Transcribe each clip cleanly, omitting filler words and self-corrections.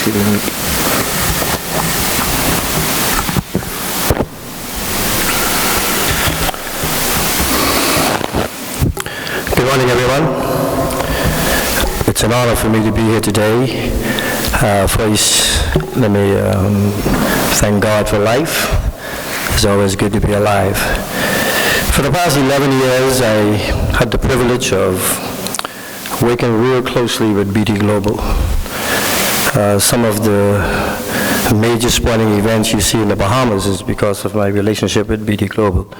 Thanksgiving week. Good morning, everyone. It's an honor for me to be here today. First, let me thank God for life. It's always good to be alive. For the past 11 years, I had the privilege of working real closely with BT Global. Some of the major sporting events you see in the Bahamas is because of my relationship with BT Global.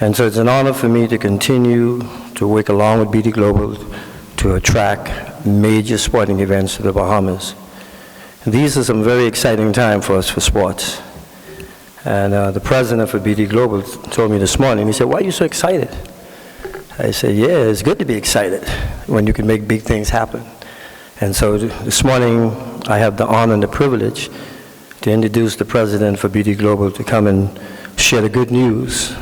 And so it's an honor for me to continue to work along with BT Global to attract major sporting events to the Bahamas. These are some very exciting times for us for sports. And the president for BT Global told me this morning, he said, "Why are you so excited?" I said, "Yeah, it's good to be excited when you can make big things happen." And so this morning, I have the honor and the privilege to introduce the president for BT Global to come and share the good news.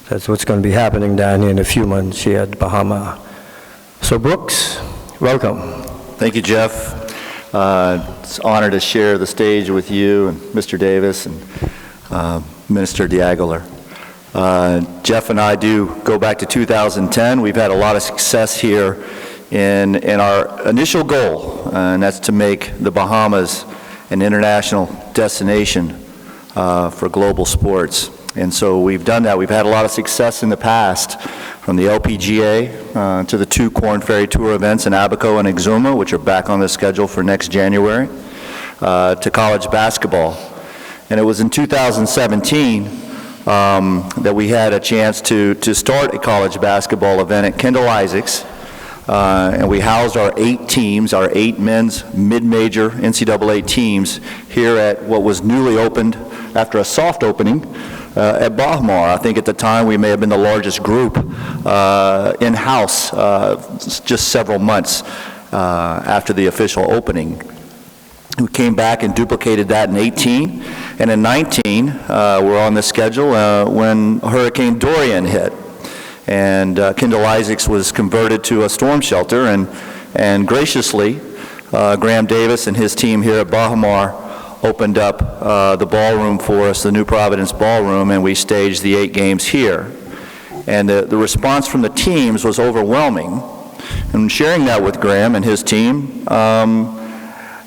That's what's going to be happening down here in a few months here at Baha Mar. So Brooks, welcome. Thank you, Jeff. It's an honor to share the stage with you and Mr. Davis and Minister D'Aguilar. Jeff and I do go back to 2010. We've had a lot of success here in our initial goal, and that's to make the Bahamas an international destination for global sports. And so we've done that. We've had a lot of success in the past, from the LPGA to the 2 Korn Ferry Tour events in Abaco and Exuma, which are back on the schedule for next January, to college basketball. And it was in 2017 that we had a chance to start a college basketball event at Kendall Isaacs. And we housed our 8 teams, our 8 men's mid-major NCAA teams here at what was newly opened after a soft opening at Baha Mar. I think at the time we may have been the largest group in-house just several months after the official opening. We came back and duplicated that in 18, and in 19 we're on the schedule when Hurricane Dorian hit. And Kendall Isaacs was converted to a storm shelter, and graciously, Graeme Davis and his team here at Baha Mar opened up the ballroom for us, the New Providence Ballroom, and we staged the 8 games here. And the response from the teams was overwhelming. And sharing that with Graeme and his team,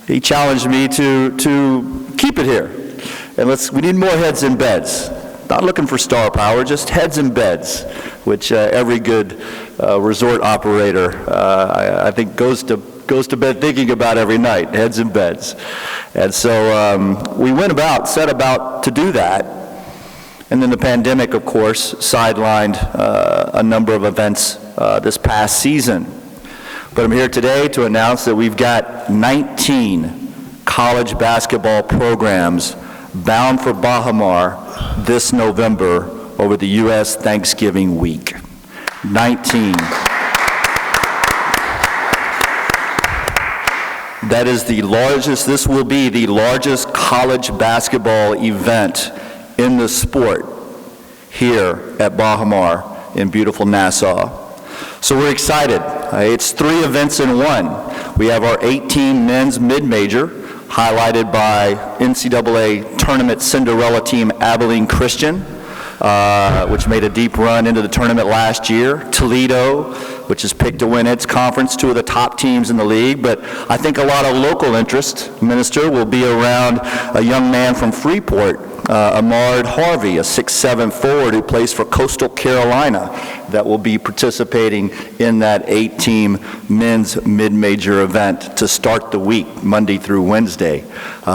he challenged me to keep it here. And we need more heads in beds. Not looking for star power, just heads in beds, which every good resort operator, I think, goes to bed thinking about every night, heads in beds. And so we set about to do that. And then the pandemic, of course, sidelined a number of events this past season. But I'm here today to announce that we've got 19 college basketball programs bound for Baha Mar this November over the U.S. Thanksgiving week. 19. That is the largest, this will be the largest college basketball event in the sport here at Baha Mar in beautiful Nassau. So we're excited. It's 3 events in one. We have our 18 men's mid-major, highlighted by NCAA tournament Cinderella team Abilene Christian, which made a deep run into the tournament last year. Toledo, which is picked to win its conference, 2 of the top teams in the league. But I think a lot of local interest, Minister, will be around a young man from Freeport, Ahmad Harvey, a 6'7" forward who plays for Coastal Carolina, that will be participating in that 8-team men's mid-major event to start the week, Monday through Wednesday.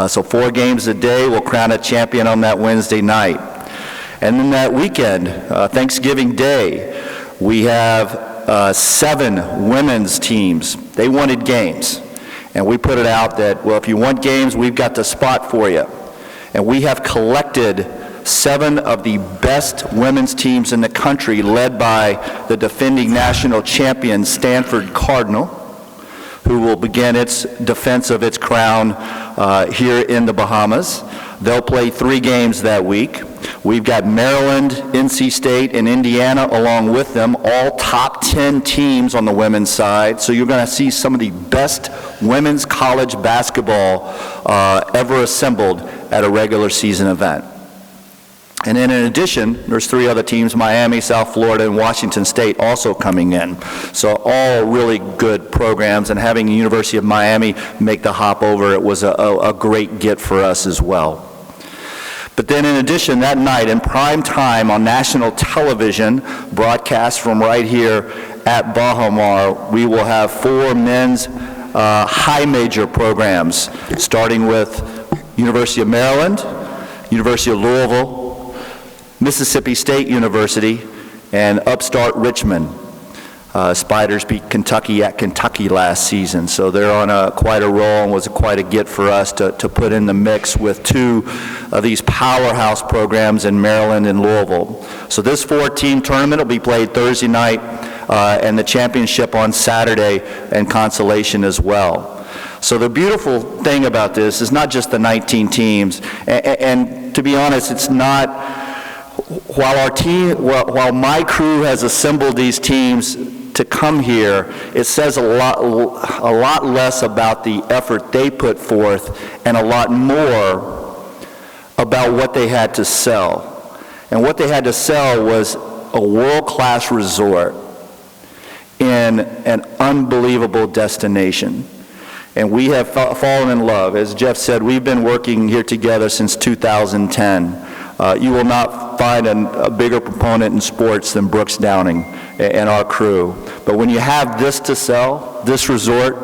So 4 games a day. We'll crown a champion on that Wednesday night. And then that weekend, Thanksgiving Day, we have 7 women's teams. They wanted games. And we put it out that, well, if you want games, we've got the spot for you. And we have collected 7 of the best women's teams in the country, led by the defending national champion Stanford Cardinal, who will begin its defense of its crown here in the Bahamas. They'll play 3 games that week. We've got Maryland, NC State, and Indiana along with them, all top 10 teams on the women's side. So you're going to see some of the best women's college basketball ever assembled at a regular season event. And then in addition, there's 3 other teams, Miami, South Florida, and Washington State also coming in. So all really good programs, and having the University of Miami make the hop over, it was a great get for us as well. But then in addition, that night in prime time on national television, broadcast from right here at Baha Mar, we will have 4 men's high major programs, starting with University of Maryland, University of Louisville, Mississippi State University, and upstart Richmond. Spiders beat Kentucky at Kentucky last season, so they're on quite a roll, and was quite a get for us to put in the mix with 2 of these powerhouse programs in Maryland and Louisville. So this 4-team tournament will be played Thursday night, and the championship on Saturday, and consolation as well. So the beautiful thing about this is not just the 19 teams, and to be honest, it's not. While my crew has assembled these teams to come here, it says a lot less about the effort they put forth and a lot more about what they had to sell. And what they had to sell was a world-class resort in an unbelievable destination. And we have fallen in love. As Jeff said, we've been working here together since 2010. You will not find a bigger proponent in sports than Brooks Downing and our crew. But when you have this to sell, this resort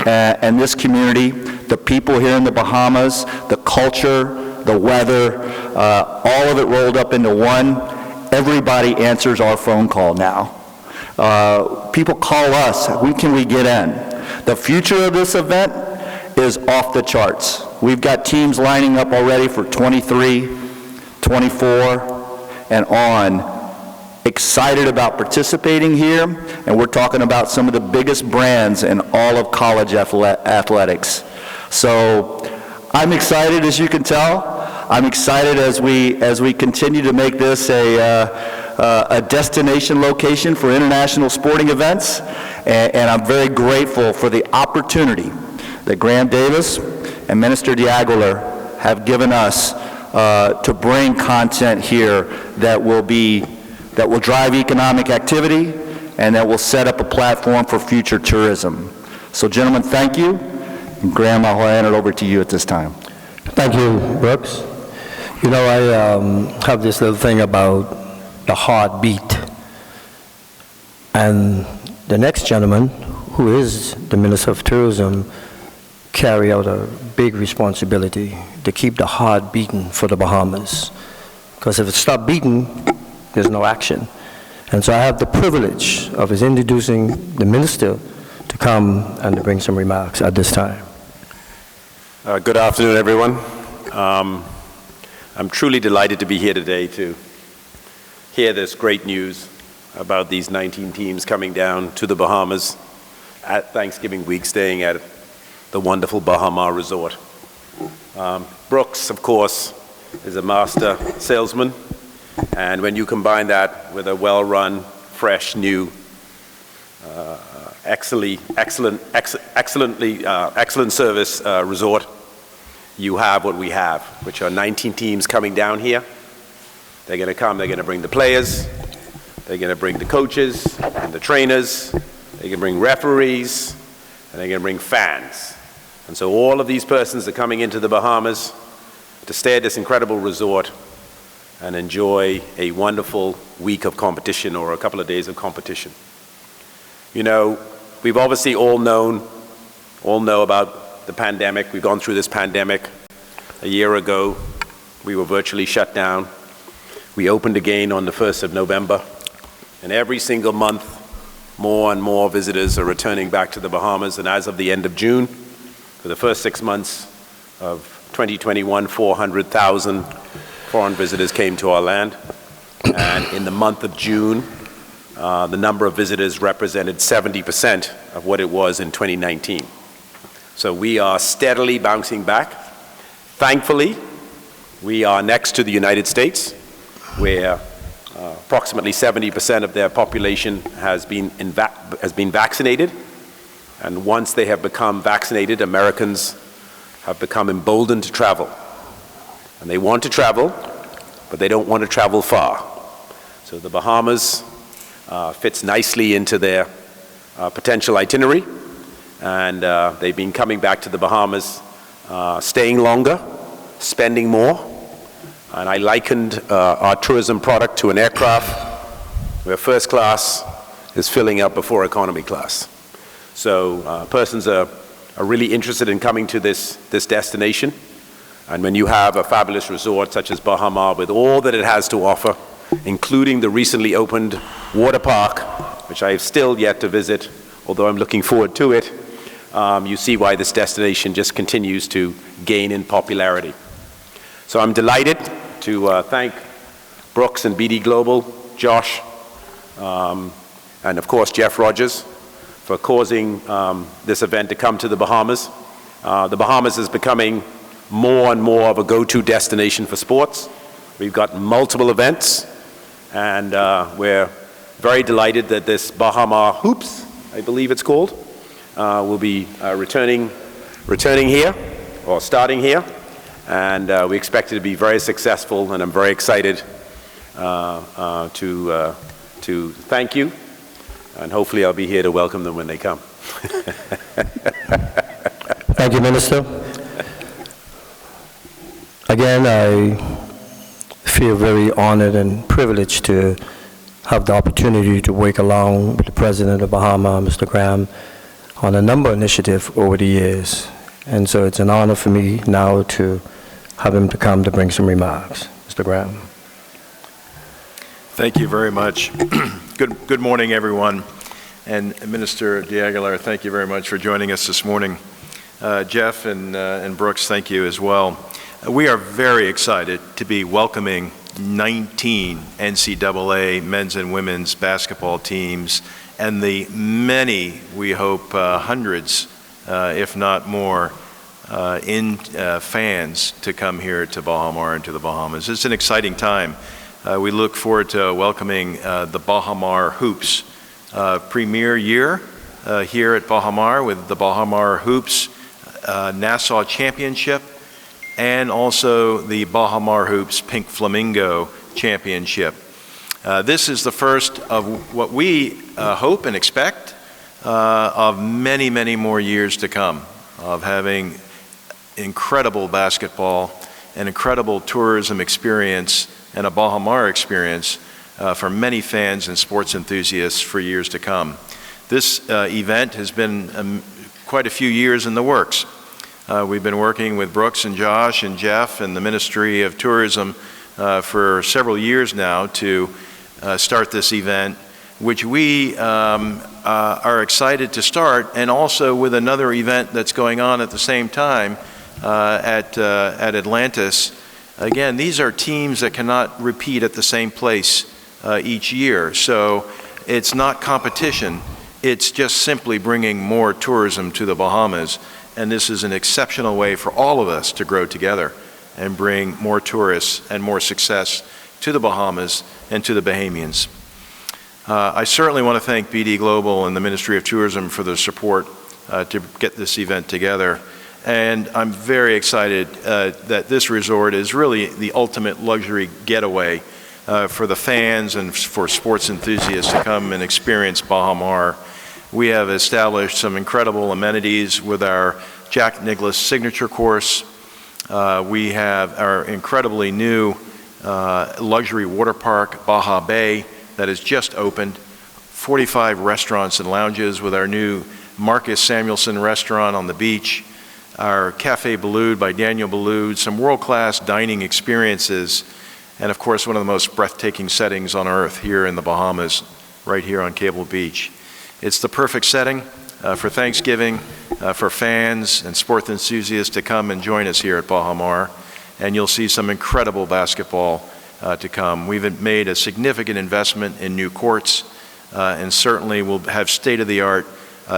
and this community, the people here in the Bahamas, the culture, the weather, all of it rolled up into one, everybody answers our phone call now. People call us, when can we get in? The future of this event is off the charts. We've got teams lining up already for 23, 24, and on, excited about participating here, and we're talking about some of the biggest brands in all of college athletics. So I'm excited, as you can tell. I'm excited as we continue to make this a destination location for international sporting events, and I'm very grateful for the opportunity that Graeme Davis and Minister D'Aguilar have given us to bring content here that will drive economic activity and that will set up a platform for future tourism. So, gentlemen, thank you. And Graeme, I'll hand it over to you at this time. Thank you, Brooks. You know, I have this little thing about the heartbeat. And the next gentleman, who is the Minister of Tourism, carry out a big responsibility to keep the heart beating for the Bahamas. Because if it stops beating, there's no action. And so I have the privilege of introducing the minister to come and to bring some remarks at this time. Good afternoon, everyone. I'm truly delighted to be here today to hear this great news about these 19 teams coming down to the Bahamas at Thanksgiving week, staying at the wonderful Baha Mar Resort. Brooks, of course, is a master salesman, and when you combine that with a well-run, fresh, new, excellent service resort, you have what we have, which are 19 teams coming down here. They're going to come, they're going to bring the players, they're going to bring the coaches and the trainers, they're going to bring referees, and they're going to bring fans. And so all of these persons are coming into the Bahamas to stay at this incredible resort and enjoy a wonderful week of competition, or a couple of days of competition. You know, we've obviously all know about the pandemic. We've gone through this pandemic. A year ago, we were virtually shut down. We opened again on the 1st of November, and every single month, more and more visitors are returning back to the Bahamas, and as of the end of June, for the first 6 months of 2021, 400,000 foreign visitors came to our land. And in the month of June, the number of visitors represented 70% of what it was in 2019. So we are steadily bouncing back. Thankfully, We are next to the United States, where approximately 70% of their population has been vaccinated. And once they have become vaccinated, Americans have become emboldened to travel. And they want to travel, but they don't want to travel far. So the Bahamas fits nicely into their potential itinerary. And they've been coming back to the Bahamas, staying longer, spending more. And I likened our tourism product to an aircraft where first class is filling up before economy class. So persons are really interested in coming to this destination. And when you have a fabulous resort such as Baha Mar with all that it has to offer, including the recently opened water park, which I have still yet to visit, although I'm looking forward to it, you see why this destination just continues to gain in popularity. So I'm delighted to thank Brooks and BD Global, Josh, and of course Jeff Rodgers for causing this event to come to the Bahamas. The Bahamas is becoming more and more of a go-to destination for sports. We've got multiple events, and we're very delighted that this Baha Mar Hoops, I believe it's called, will be returning here, or starting here. And we expect it to be very successful, and I'm very excited to thank you, and hopefully I'll be here to welcome them when they come. Thank you, Minister. Again, I feel very honored and privileged to have the opportunity to work along with the President of Baha Mar, Mr. Graeme, on a number of initiatives over the years. And so it's an honor for me now to have him to come to bring some remarks. Mr. Graeme. Thank you very much. Good morning, everyone. And Minister D'Aguilar, thank you very much for joining us this morning. Jeff and Brooks, thank you as well. We are very excited to be welcoming 19 NCAA men's and women's basketball teams and the many, we hope hundreds, if not more, fans to come here to Baha Mar and to the Bahamas. It's an exciting time. We look forward to welcoming the Baha Mar Hoops premier year here at Baha Mar with the Baha Mar Hoops Nassau Championship and also the Baha Mar Hoops Pink Flamingo Championship. This is the first of what we hope and expect of many, many more years to come, of having incredible basketball, an incredible tourism experience, and a Baha Mar experience for many fans and sports enthusiasts for years to come. This event has been quite a few years in the works. We've been working with Brooks and Josh and Jeff and the Ministry of Tourism for several years now to start this event, which we are excited to start, and also with another event that's going on at the same time at Atlantis. Again, these are teams that cannot repeat at the same place each year, so it's not competition, it's just simply bringing more tourism to the Bahamas, and this is an exceptional way for all of us to grow together and bring more tourists and more success to the Bahamas and to the Bahamians. I certainly want to thank BD Global and the Ministry of Tourism for the support to get this event together. And I'm very excited that this resort is really the ultimate luxury getaway for the fans and for sports enthusiasts to come and experience Baha Mar. We have established some incredible amenities with our Jack Nicklaus signature course. We have our incredibly new luxury water park, Baha Bay, that has just opened. 45 restaurants and lounges with our new Marcus Samuelson restaurant on the beach. Our Cafe Balud by Daniel Balud, some world-class dining experiences, and of course one of the most breathtaking settings on earth here in the Bahamas, right here on Cable Beach. It's the perfect setting for Thanksgiving, for fans and sport enthusiasts to come and join us here at Baha Mar, and you'll see some incredible basketball to come. We've made a significant investment in new courts, and certainly we'll have state-of-the-art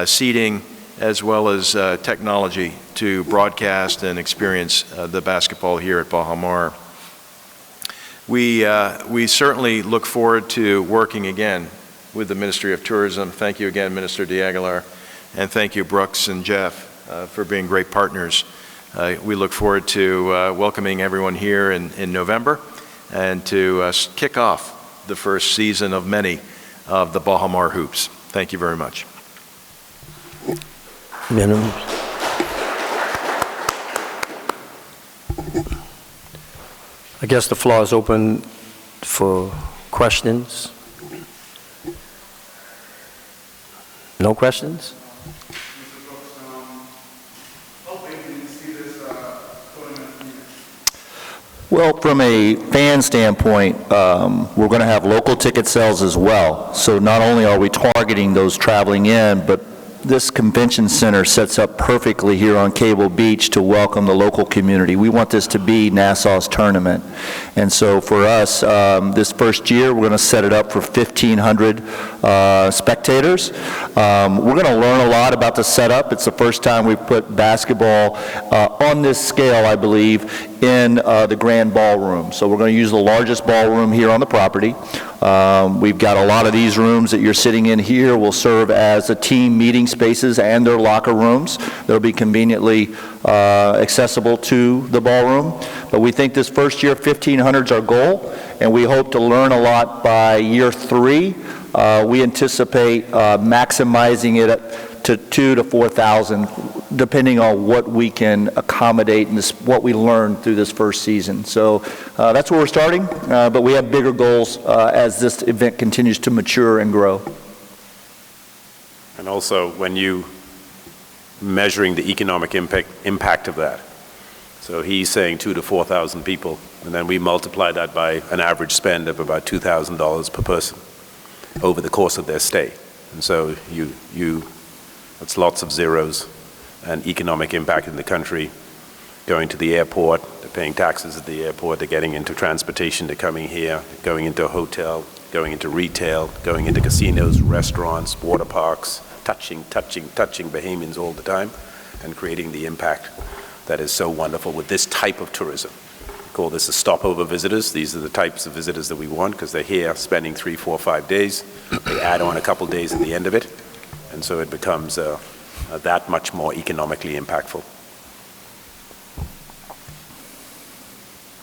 seating as well as technology to broadcast and experience the basketball here at Baha Mar. We certainly look forward to working again with the Ministry of Tourism. Thank you again, Minister D'Aguilar, and thank you, Brooks and Jeff, for being great partners. We look forward to welcoming everyone here in November and to kick off the first season of many of the Baha Mar Hoops. Thank you very much. I guess the floor is open for questions. No questions? Well, from a fan standpoint, we're going to have local ticket sales as well. So not only are we targeting those traveling in, but this convention center sets up perfectly here on Cable Beach to welcome the local community. We want this to be Nassau's tournament. And so for us, this first year, we're going to set it up for 1,500 spectators. We're going to learn a lot about the setup. It's the first time we've put basketball on this scale, I believe, in the grand ballroom. So we're going to use the largest ballroom here on the property. We've got a lot of these rooms that you're sitting in here will serve as the team meeting spaces and their locker rooms. They'll be conveniently accessible to the ballroom. But we think this first year, 1,500 is our goal, and we hope to learn a lot by year 3. We anticipate maximizing it to 2,000 to 4,000, depending on what we can accommodate and what we learn through this first season. So that's where we're starting, but we have bigger goals as this event continues to mature and grow. And also, when you measuring the economic impact of that, so he's saying 2,000 to 4,000 people, and then we multiply that by an average spend of about $2,000 per person over the course of their stay. And so that's lots of zeros. And economic impact in the country, going to the airport, they're paying taxes at the airport, they're getting into transportation, they're coming here, going into a hotel, going into retail, going into casinos, restaurants, water parks, touching Bahamians all the time, and creating the impact that is so wonderful with this type of tourism. We call this a stopover visitors. These are the types of visitors that we want because they're here spending 3, 4, 5 days. They add on a couple days at the end of it, and so it becomes that much more economically impactful.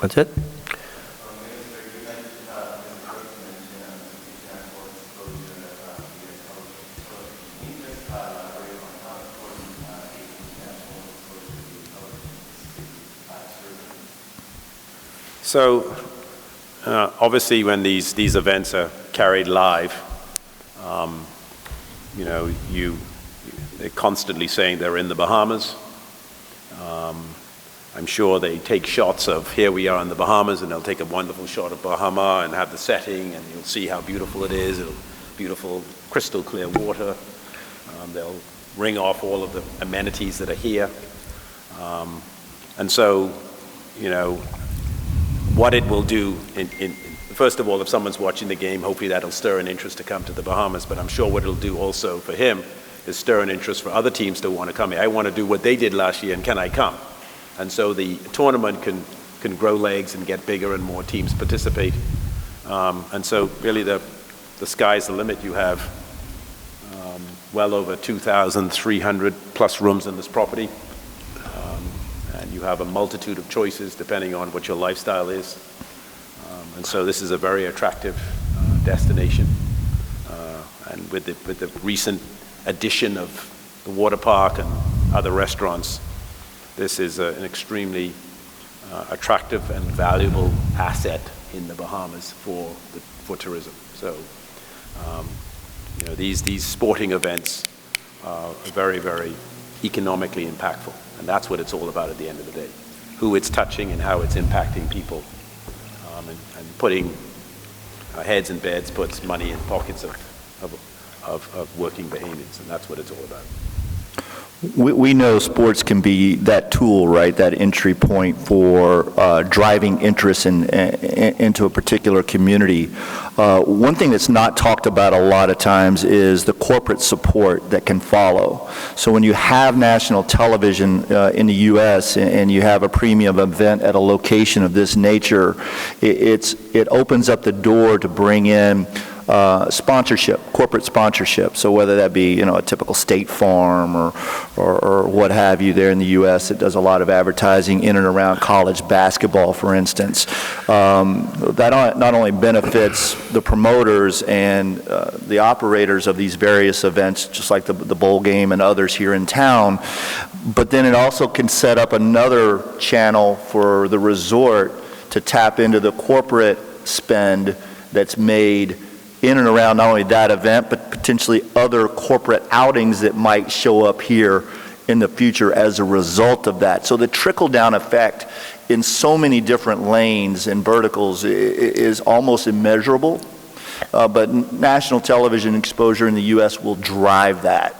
That's it? So obviously when these events are carried live, they're constantly saying they're in the Bahamas. I'm sure they take shots of here we are in the Bahamas, and they'll take a wonderful shot of Baha Mar and have the setting, and you'll see how beautiful it is. Beautiful, crystal clear water. They'll ring off all of the amenities that are here. And so, what it will do, first of all, if someone's watching the game, hopefully that'll stir an interest to come to the Bahamas, but I'm sure what it'll do also for him is stir an interest for other teams to want to come here. I want to do what they did last year, and can I come? And so the tournament can grow legs and get bigger and more teams participate. And so really the sky's the limit. You have well over 2,300 plus rooms in this property. And you have a multitude of choices depending on what your lifestyle is. And so this is a very attractive destination. And with the recent addition of the water park and other restaurants, this is an extremely attractive and valuable asset in the Bahamas for tourism. So, these sporting events are very, very economically impactful, and that's what it's all about at the end of the day. Who it's touching and how it's impacting people, and putting heads in beds puts money in pockets of working Bahamians, and that's what it's all about. We know sports can be that tool, right, that entry point for driving interest into a particular community. One thing that's not talked about a lot of times is the corporate support that can follow. So when you have national television in the U.S. and you have a premium event at a location of this nature, it opens up the door to bring in sponsorship, corporate sponsorship. So whether that be, a typical State Farm or what have you there in the U.S. that does a lot of advertising in and around college basketball, for instance. That not only benefits the promoters and the operators of these various events, just like the bowl game and others here in town, but then it also can set up another channel for the resort to tap into the corporate spend that's made in and around not only that event, but potentially other corporate outings that might show up here in the future as a result of that. So the trickle-down effect in so many different lanes and verticals is almost immeasurable, but national television exposure in the U.S. will drive that.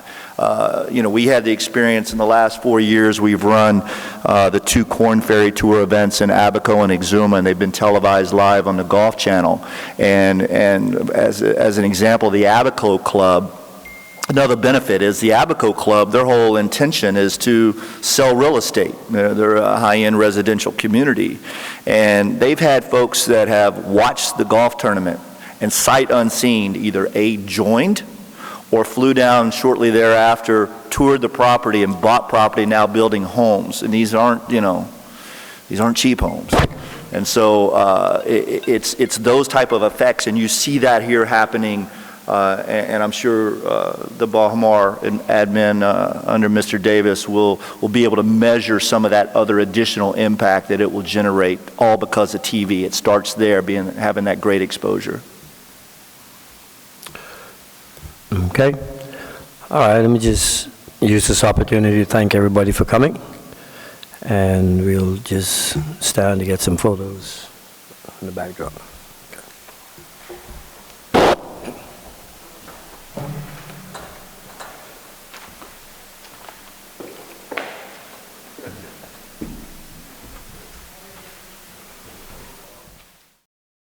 We had the experience in the last 4 years. We've run the 2 Corn Ferry Tour events in Abaco and Exuma, and they've been televised live on the Golf Channel. And as an example, the Abaco Club, another benefit is the Abaco Club, their whole intention is to sell real estate. They're a high-end residential community. And they've had folks that have watched the golf tournament and sight unseen either joined or flew down shortly thereafter, toured the property and bought property, now building homes. And these aren't cheap homes. And so it's those type of effects, and you see that here happening, and I'm sure the Baha Mar admin under Mr. Davis will be able to measure some of that other additional impact that it will generate, all because of TV. It starts there, having that great exposure. Okay. All right, let me just use this opportunity to thank everybody for coming. And we'll just stand to get some photos in the backdrop.